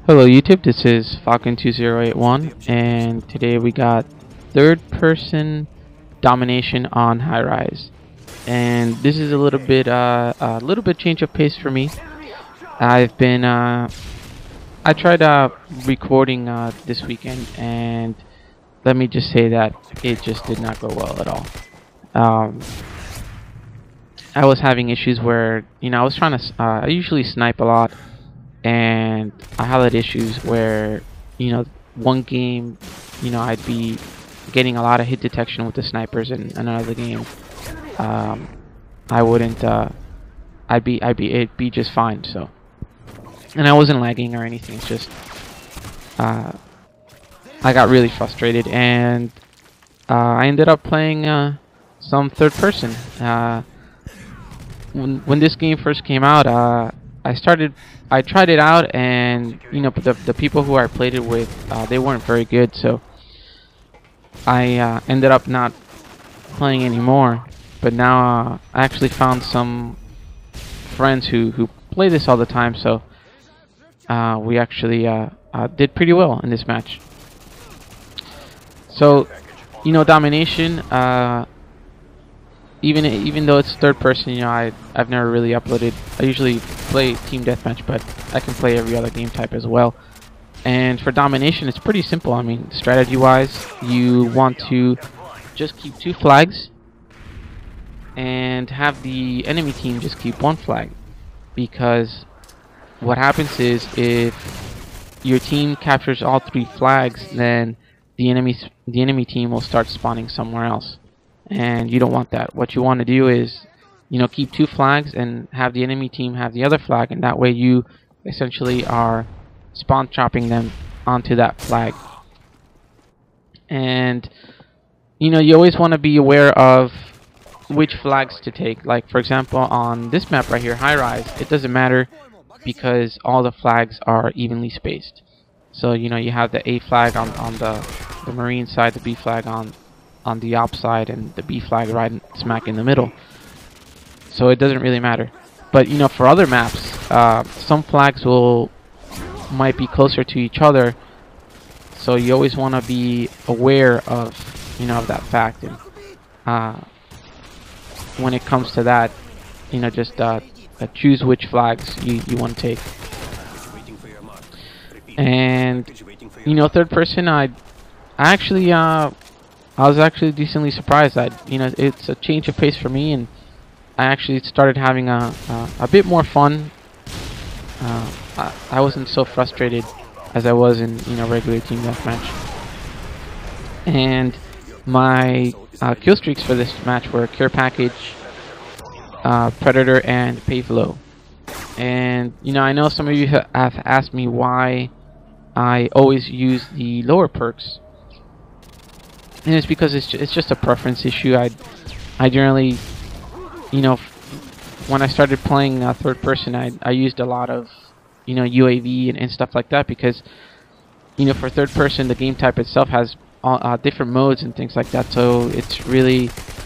Hello YouTube, this is Falcon2081 and today we got third person domination on high rise. And this is a little bit change of pace for me. I tried recording this weekend, and let me just say that it just did not go well at all. I was having issues where, I was trying to I usually snipe a lot, and I had issues where, one game, I'd be getting a lot of hit detection with the snipers, and another game, I wouldn't. It'd be just fine. So, and I wasn't lagging or anything. It's just, I got really frustrated, and I ended up playing some third person. When this game first came out, I tried it out, and the people who I played it with, they weren't very good, so I ended up not playing anymore. But now I actually found some friends who play this all the time, so we actually did pretty well in this match. So, Domination, even though it's third person, I've never really uploaded. I usually play team deathmatch, but I can play every other game type as well. And for Domination, it's pretty simple. I mean, strategy wise, you want to just keep 2 flags and have the enemy team just keep 1 flag, because what happens is, if your team captures all 3 flags, then the enemy team will start spawning somewhere else. And you don't want that. What you want to do is, keep 2 flags and have the enemy team have the other flag, and that way you essentially are spawn chopping them onto that flag. And you always want to be aware of which flags to take. Like, for example, on this map right here, high rise, it doesn't matter because all the flags are evenly spaced. So you have the A flag on the marine side, the B flag on the op side, and the B flag right smack in the middle. So it doesn't really matter. But for other maps, some flags might be closer to each other, so you always want to be aware of of that fact. And when it comes to that, just choose which flags you want to take. And third person, I was actually decently surprised that it's a change of pace for me, and I actually started having a bit more fun. I wasn't so frustrated as I was in regular team deathmatch. And my kill streaks for this match were Care Package, Predator, and Pave Low. And I know some of you have asked me why I always use the lower perks. And it's because it's just a preference issue. I generally, when I started playing third person, I used a lot of, UAV and stuff like that, because, for third person, the game type itself has different modes and things like that. So it's you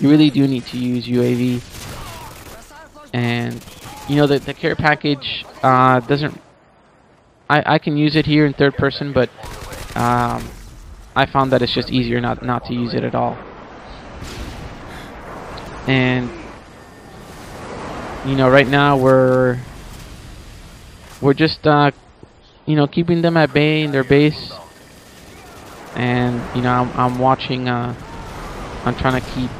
really do need to use UAV. And, the care package doesn't, I can use it here in third person, but, I found that it's just easier not to use it at all. And right now we're just keeping them at bay in their base. And I'm watching. I'm trying to keep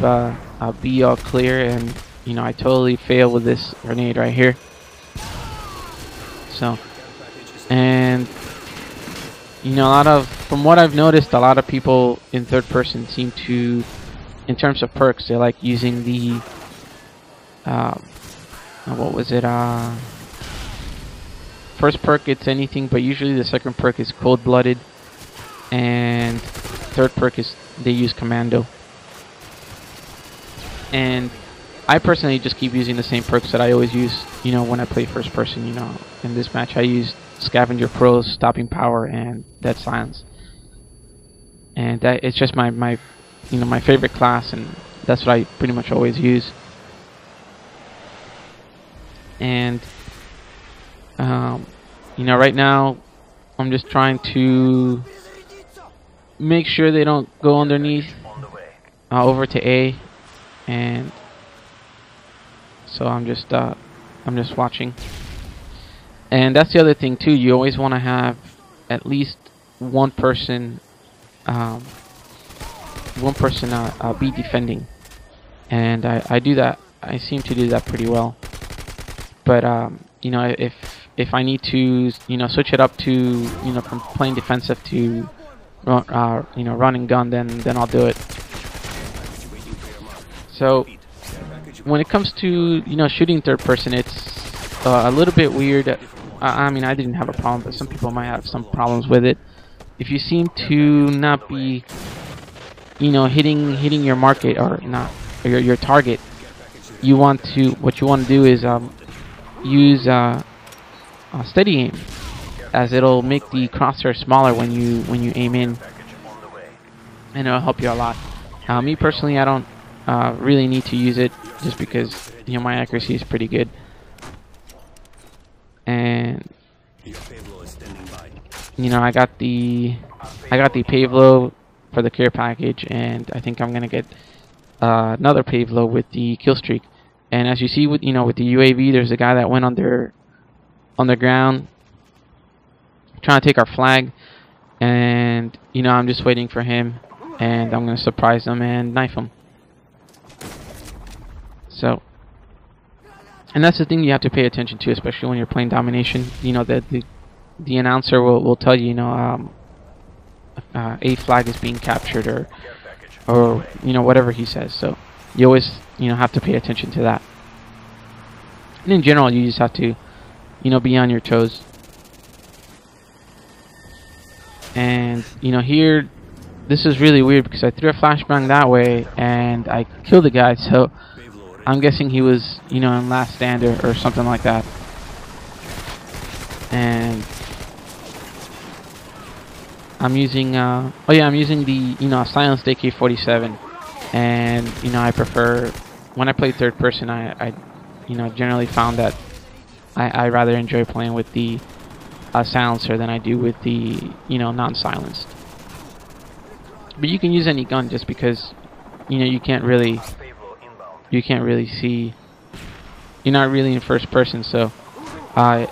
B all clear, and I totally fail with this grenade right here. So, and from what I've noticed, a lot of people in third person seem to, in terms of perks, they like using the what was it? First perk, it's anything, but usually the second perk is cold-blooded, and third perk is they use commando. And I personally just keep using the same perks that I always use, when I play first person. In this match I used Scavenger Pros, Stopping Power, and Dead Silence. And that it's just my favorite class, and that's what I pretty much always use. And right now I'm just trying to make sure they don't go underneath over to A, and so I'm just watching. And that's the other thing too. You always want to have at least one person be defending, and I do that. I seem to do that pretty well. But you know, if I need to, you know, switch it up to, you know, from playing defensive to you know, run and gun, then I'll do it. So when it comes to, you know, shooting third person, it's a little bit weird. I mean, I didn't have a problem, but some people might have some problems with it. If you seem to not be, you know, hitting your market, or not, or your target, what you want to do is use steady aim, as it'll make the crosshair smaller when you aim in, and it'll help you a lot. Me personally, I don't really need to use it, just because, you know, my accuracy is pretty good. And you know, I got the Pavlo for the care package, and I think I'm gonna get another Pavlo with the kill streak. And as you see with, you know, with the UAV, there's a guy that went on the ground trying to take our flag, and you know, I'm just waiting for him, and I'm gonna surprise him and knife him. So, and that's the thing you have to pay attention to, especially when you're playing Domination. You know, the announcer will tell you, you know, a flag is being captured, or you know, whatever he says. So you always, you know, have to pay attention to that. And in general, you just have to, you know, be on your toes. And you know, here, this is really weird because I threw a flashbang that way and I killed the guy. So I'm guessing he was, you know, in last stand or something like that. And I'm using I'm using the, you know, silenced AK-47, and you know, I prefer, when I play third person, I you know, generally found that I rather enjoy playing with the silencer than I do with the, you know, non-silenced. But you can use any gun, just because, you know, you can't really see, you're not really in first person, so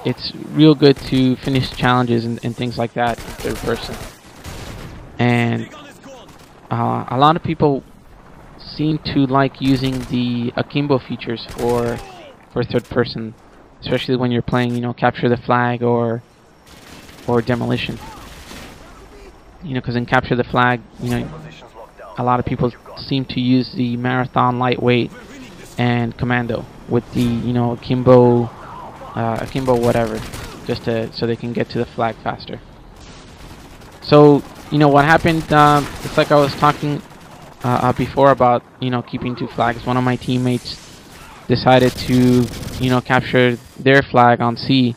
it's real good to finish challenges and things like that in third person. And a lot of people seem to like using the akimbo features for third person, especially when you're playing, you know, capture the flag or demolition. You know, because in capture the flag, you know, a lot of people seem to use the marathon, lightweight, and commando with the, you know, akimbo whatever, just so they can get to the flag faster. So, you know, what happened, it's like I was talking before about, you know, keeping two flags. One of my teammates decided to, you know, capture their flag on C,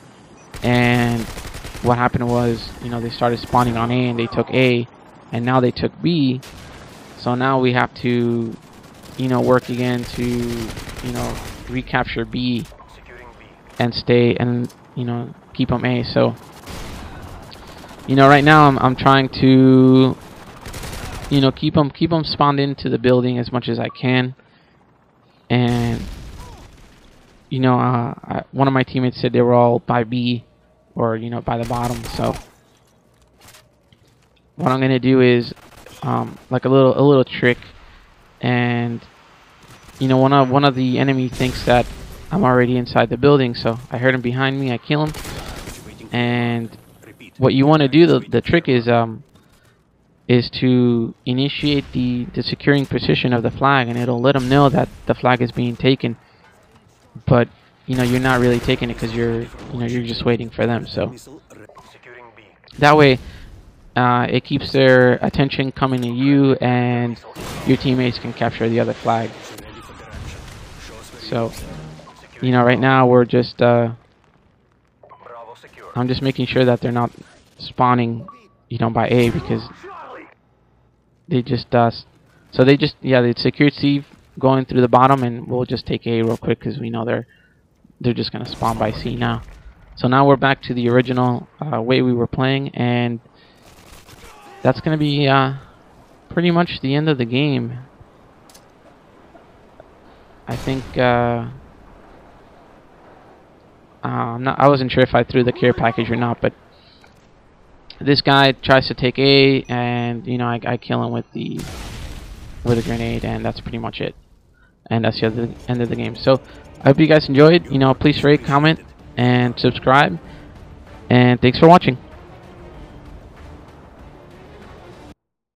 and what happened was, you know, they started spawning on A, and they took A, and now they took B. So now we have to, you know, work again to, you know, recapture B and stay, and, you know, keep them A. So, you know, right now I'm trying to, you know, keep them spawned into the building as much as I can. And you know, one of my teammates said they were all by B, or, you know, by the bottom. So what I'm gonna do is like a little trick, and you know, one of the enemy thinks that I'm already inside the building, so I heard him behind me. I kill him, and what you want to do, the trick is to initiate the securing position of the flag, and it'll let them know that the flag is being taken. But you know, you're not really taking it because you're just waiting for them. So that way, it keeps their attention coming to you, and your teammates can capture the other flag. So, you know, right now we're just I'm just making sure that they're not spawning, you know, by A, because they just so they secured C going through the bottom, and we'll just take A real quick because we know they're just gonna spawn by C now. So now we're back to the original way we were playing, and that's going to be pretty much the end of the game. I think I wasn't sure if I threw the care package or not, but this guy tries to take A, and you know I kill him with a grenade, and that's pretty much it. And that's the end of the game. So I hope you guys enjoyed. You know, please rate, comment, and subscribe. And thanks for watching.